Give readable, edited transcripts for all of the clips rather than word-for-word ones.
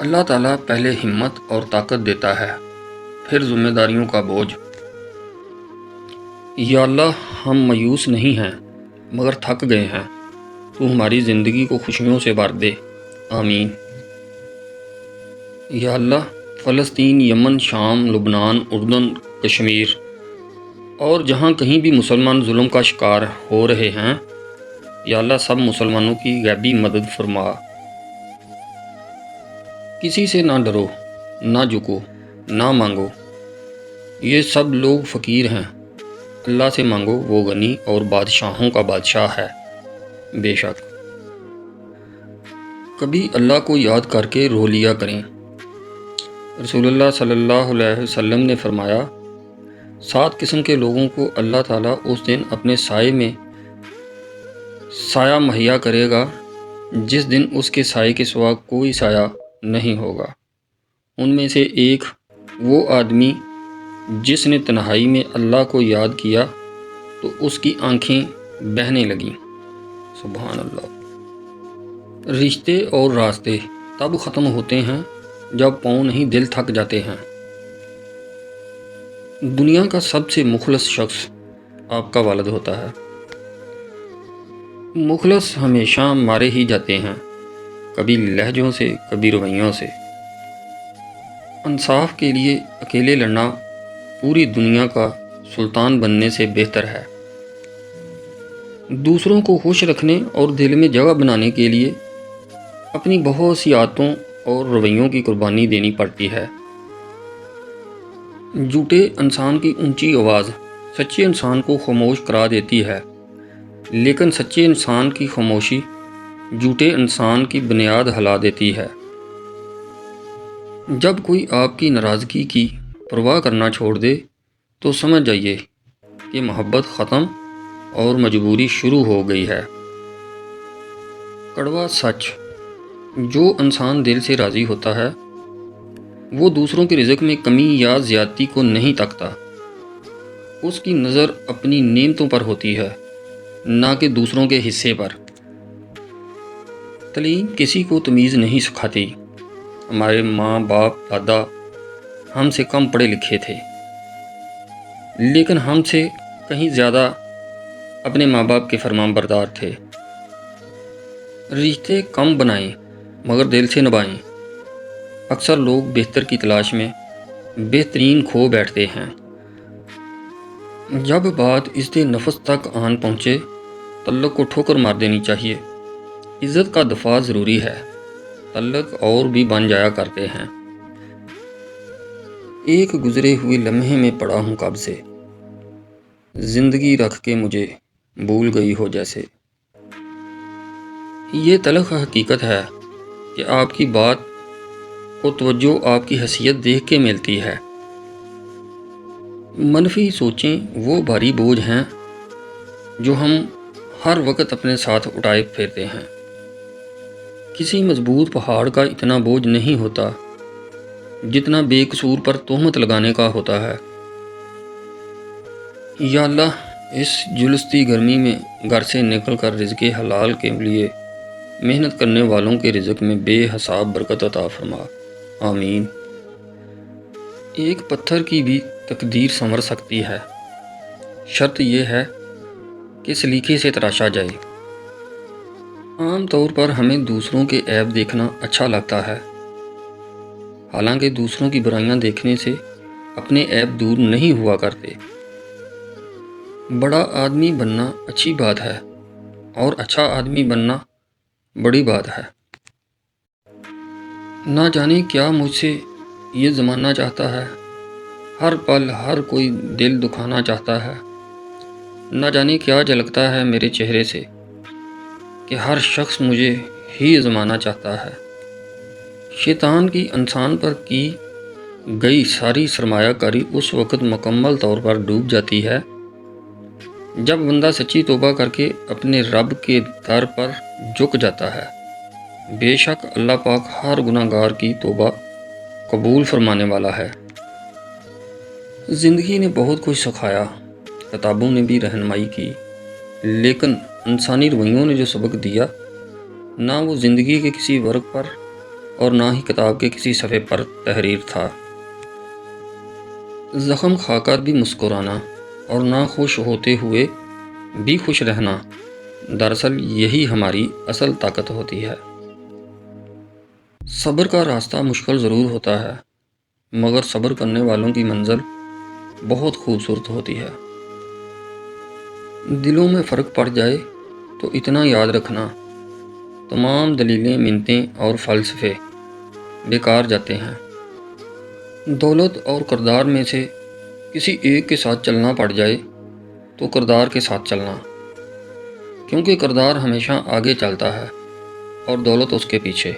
اللہ تعالیٰ پہلے ہمت اور طاقت دیتا ہے، پھر ذمہ داریوں کا بوجھ۔ یا اللہ، ہم مایوس نہیں ہیں مگر تھک گئے ہیں، تو ہماری زندگی کو خوشیوں سے بھر دے، آمین۔ یا اللہ، فلسطین، یمن، شام، لبنان، اردن، کشمیر اور جہاں کہیں بھی مسلمان ظلم کا شکار ہو رہے ہیں، یا اللہ سب مسلمانوں کی غیبی مدد فرما۔ کسی سے نہ ڈرو، نہ جھکو، نہ مانگو، یہ سب لوگ فقیر ہیں، اللہ سے مانگو، وہ غنی اور بادشاہوں کا بادشاہ ہے، بے شک۔ کبھی اللہ کو یاد کر کے رو لیا کریں۔ رسول اللہ صلی اللہ علیہ وسلم نے فرمایا، 7 قسم کے لوگوں کو اللہ تعالیٰ اس دن اپنے سائے میں سایہ مہیا کرے گا جس دن اس کے سائے کے سوا کوئی سایہ نہیں ہوگا۔ ان میں سے ایک وہ آدمی جس نے تنہائی میں اللہ کو یاد کیا تو اس کی آنکھیں بہنے لگیں۔ سبحان اللہ۔ رشتے اور راستے تب ختم ہوتے ہیں جب پاؤں نہیں دل تھک جاتے ہیں۔ دنیا کا سب سے مخلص شخص آپ کا والد ہوتا ہے۔ مخلص ہمیشہ مارے ہی جاتے ہیں، کبھی لہجوں سے، کبھی رویوں سے۔ انصاف کے لیے اکیلے لڑنا پوری دنیا کا سلطان بننے سے بہتر ہے۔ دوسروں کو خوش رکھنے اور دل میں جگہ بنانے کے لیے اپنی بہت سی عادتوں اور رویوں کی قربانی دینی پڑتی ہے۔ جھوٹے انسان کی اونچی آواز سچے انسان کو خاموش کرا دیتی ہے، لیکن سچے انسان کی خاموشی جھوٹے انسان کی بنیاد ہلا دیتی ہے۔ جب کوئی آپ کی ناراضگی کی پرواہ کرنا چھوڑ دے تو سمجھ جائیے کہ محبت ختم اور مجبوری شروع ہو گئی ہے۔ کڑوا سچ، جو انسان دل سے راضی ہوتا ہے وہ دوسروں کے رزق میں کمی یا زیادتی کو نہیں تکتا۔ اس کی نظر اپنی نعمتوں پر ہوتی ہے، نہ کہ دوسروں کے حصے پر۔ تعلیم کسی کو تمیز نہیں سکھاتی۔ ہمارے ماں باپ، دادا ہم سے کم پڑھے لکھے تھے، لیکن ہم سے کہیں زیادہ اپنے ماں باپ کے فرمان بردار تھے۔ رشتے کم بنائیں مگر دل سے نبھائیں۔ اکثر لوگ بہتر کی تلاش میں بہترین کھو بیٹھتے ہیں۔ جب بات عزت نفس تک آن پہنچے، تعلق کو ٹھوکر مار دینی چاہیے۔ عزت کا دفاع ضروری ہے، تعلق اور بھی بن جایا کرتے ہیں۔ ایک گزرے ہوئے لمحے میں پڑا ہوں کب سے، زندگی رکھ کے مجھے بھول گئی ہو جیسے۔ یہ تلخ حقیقت ہے کہ آپ کی بات کو توجہ آپ کی حیثیت دیکھ کے ملتی ہے۔ منفی سوچیں وہ بھاری بوجھ ہیں جو ہم ہر وقت اپنے ساتھ اٹھائے پھرتے ہیں۔ کسی مضبوط پہاڑ کا اتنا بوجھ نہیں ہوتا جتنا بے قصور پر تہمت لگانے کا ہوتا ہے۔ یا اللہ، اس جلستی گرمی میں گھر سے نکل کر رزق حلال کے لیے محنت کرنے والوں کے رزق میں بے حساب برکت عطا فرما، آمین۔ ایک پتھر کی بھی تقدیر سنور سکتی ہے، شرط یہ ہے کہ سلیقے سے تراشا جائے۔ عام طور پر ہمیں دوسروں کے عیب دیکھنا اچھا لگتا ہے، حالانکہ دوسروں کی برائیاں دیکھنے سے اپنے عیب دور نہیں ہوا کرتے۔ بڑا آدمی بننا اچھی بات ہے اور اچھا آدمی بننا بڑی بات ہے۔ نہ جانے کیا مجھ سے یہ زمانہ چاہتا ہے، ہر پل ہر کوئی دل دکھانا چاہتا ہے۔ نہ جانے کیا جھلکتا ہے میرے چہرے سے کہ ہر شخص مجھے ہی آزمانا چاہتا ہے۔ شیطان کی انسان پر کی گئی ساری سرمایہ کاری اس وقت مکمل طور پر ڈوب جاتی ہے جب بندہ سچی توبہ کر کے اپنے رب کے در پر جھک جاتا ہے۔ بے شک اللہ پاک ہر گناہ گار کی توبہ قبول فرمانے والا ہے۔ زندگی نے بہت کچھ سکھایا، کتابوں نے بھی رہنمائی کی، لیکن انسانی رویوں نے جو سبق دیا، نہ وہ زندگی کے کسی ورق پر اور نہ ہی کتاب کے کسی صفحے پر تحریر تھا۔ زخم کھا کر بھی مسکرانا اور نہ خوش ہوتے ہوئے بھی خوش رہنا، دراصل یہی ہماری اصل طاقت ہوتی ہے۔ صبر کا راستہ مشکل ضرور ہوتا ہے، مگر صبر کرنے والوں کی منزل بہت خوبصورت ہوتی ہے۔ دلوں میں فرق پڑ جائے تو اتنا یاد رکھنا، تمام دلیلیں، منتیں اور فلسفے بیکار جاتے ہیں۔ دولت اور کردار میں سے کسی ایک کے ساتھ چلنا پڑ جائے تو کردار کے ساتھ چلنا، کیونکہ کردار ہمیشہ آگے چلتا ہے اور دولت اس کے پیچھے۔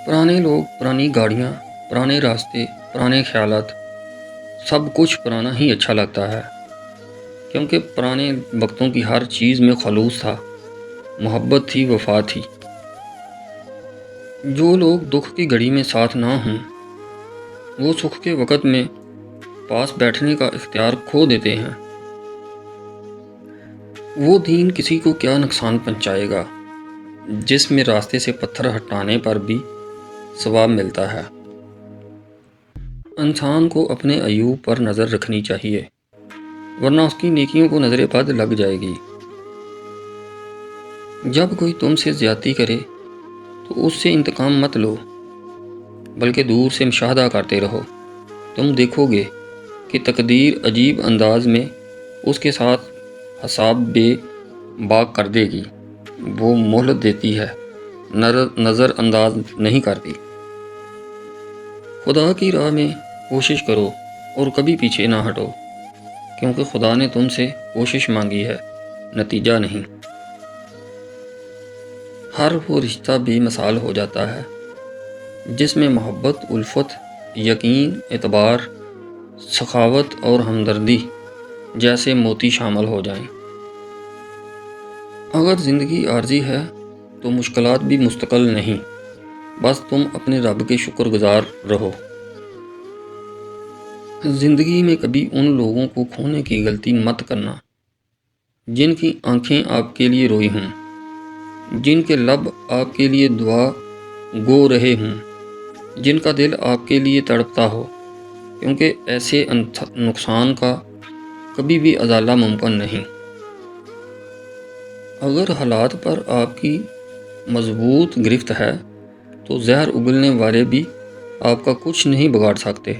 پرانے لوگ، پرانی گاڑیاں، پرانے راستے، پرانے خیالات، سب کچھ پرانا ہی اچھا لگتا ہے، کیونکہ پرانے وقتوں کی ہر چیز میں خلوص تھا، محبت تھی، وفا تھی۔ جو لوگ دکھ کی گھڑی میں ساتھ نہ ہوں، وہ سکھ کے وقت میں پاس بیٹھنے کا اختیار کھو دیتے ہیں۔ وہ دین کسی کو کیا نقصان پہنچائے گا جس میں راستے سے پتھر ہٹانے پر بھی ثواب ملتا ہے۔ انسان کو اپنے عیوب پر نظر رکھنی چاہیے، ورنہ اس کی نیکیوں کو نظر بد لگ جائے گی۔ جب کوئی تم سے زیادتی کرے تو اس سے انتقام مت لو، بلکہ دور سے مشاہدہ کرتے رہو۔ تم دیکھو گے کہ تقدیر عجیب انداز میں اس کے ساتھ حساب بے باک کر دے گی۔ وہ مہلت دیتی ہے، نظر انداز نہیں کرتی۔ خدا کی راہ میں کوشش کرو اور کبھی پیچھے نہ ہٹو، کیونکہ خدا نے تم سے کوشش مانگی ہے، نتیجہ نہیں۔ ہر وہ رشتہ بے مثال ہو جاتا ہے جس میں محبت، الفت، یقین، اعتبار، سخاوت اور ہمدردی جیسے موتی شامل ہو جائیں۔ اگر زندگی عارضی ہے تو مشکلات بھی مستقل نہیں، بس تم اپنے رب کے شکر گزار رہو۔ زندگی میں کبھی ان لوگوں کو کھونے کی غلطی مت کرنا جن کی آنکھیں آپ کے لیے روئی ہوں، جن کے لب آپ کے لیے دعا گو رہے ہوں، جن کا دل آپ کے لیے تڑپتا ہو، کیونکہ ایسے نقصان کا کبھی بھی ازالہ ممکن نہیں۔ اگر حالات پر آپ کی مضبوط گرفت ہے تو زہر اگلنے والے بھی آپ کا کچھ نہیں بگاڑ سکتے۔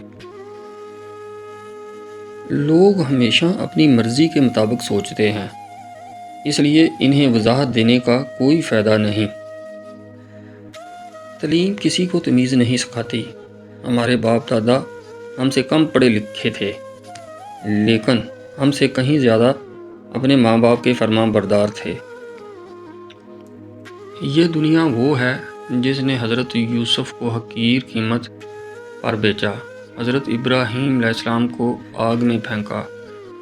لوگ ہمیشہ اپنی مرضی کے مطابق سوچتے ہیں، اس لیے انہیں وضاحت دینے کا کوئی فائدہ نہیں۔ تعلیم کسی کو تمیز نہیں سکھاتی۔ ہمارے باپ دادا ہم سے کم پڑھے لکھے تھے، لیکن ہم سے کہیں زیادہ اپنے ماں باپ کے فرمان بردار تھے۔ یہ دنیا وہ ہے جس نے حضرت یوسف کو حقیر قیمت پر بیچا، حضرت ابراہیم علیہ السلام کو آگ میں پھینکا،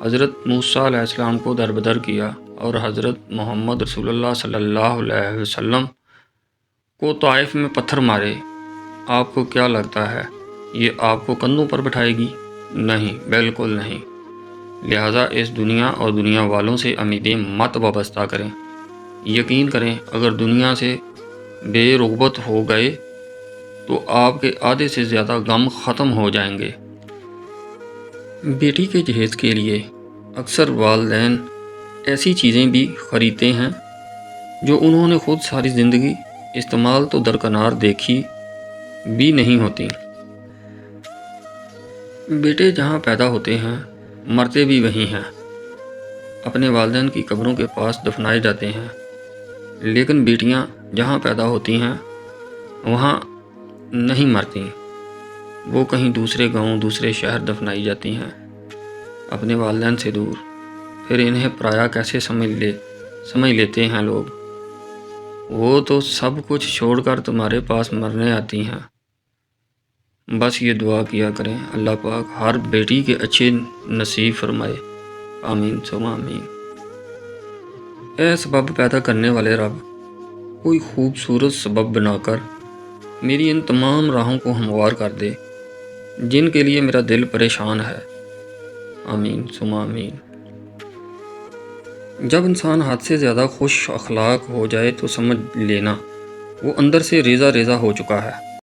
حضرت موسیٰ علیہ السلام کو دربدر کیا، اور حضرت محمد رسول اللہ صلی اللہ علیہ وسلم کو طائف میں پتھر مارے۔ آپ کو کیا لگتا ہے یہ آپ کو کندھوں پر بٹھائے گی؟ نہیں، بالکل نہیں۔ لہٰذا اس دنیا اور دنیا والوں سے امیدیں مت وابستہ کریں۔ یقین کریں، اگر دنیا سے بے رغبت ہو گئے تو آپ کے آدھے سے زیادہ غم ختم ہو جائیں گے۔ بیٹی کے جہیز کے لیے اکثر والدین ایسی چیزیں بھی خریدتے ہیں جو انہوں نے خود ساری زندگی استعمال تو درکنار دیکھی بھی نہیں ہوتی۔ بیٹے جہاں پیدا ہوتے ہیں مرتے بھی وہیں ہیں، اپنے والدین کی قبروں کے پاس دفنائے جاتے ہیں، لیکن بیٹیاں جہاں پیدا ہوتی ہیں وہاں نہیں مرتی، وہ کہیں دوسرے گاؤں، دوسرے شہر دفنائی جاتی ہیں، اپنے والدین سے دور۔ پھر انہیں پرایا کیسے سمجھ لیتے ہیں لوگ؟ وہ تو سب کچھ چھوڑ کر تمہارے پاس مرنے آتی ہیں۔ بس یہ دعا کیا کریں، اللہ پاک ہر بیٹی کے اچھے نصیب فرمائے، آمین ثم آمین۔ اے سبب پیدا کرنے والے رب، کوئی خوبصورت سبب بنا کر میری ان تمام راہوں کو ہموار کر دے جن کے لیے میرا دل پریشان ہے، آمین ثم آمین۔ جب انسان حد سے زیادہ خوش اخلاق ہو جائے تو سمجھ لینا وہ اندر سے ریزہ ریزہ ہو چکا ہے۔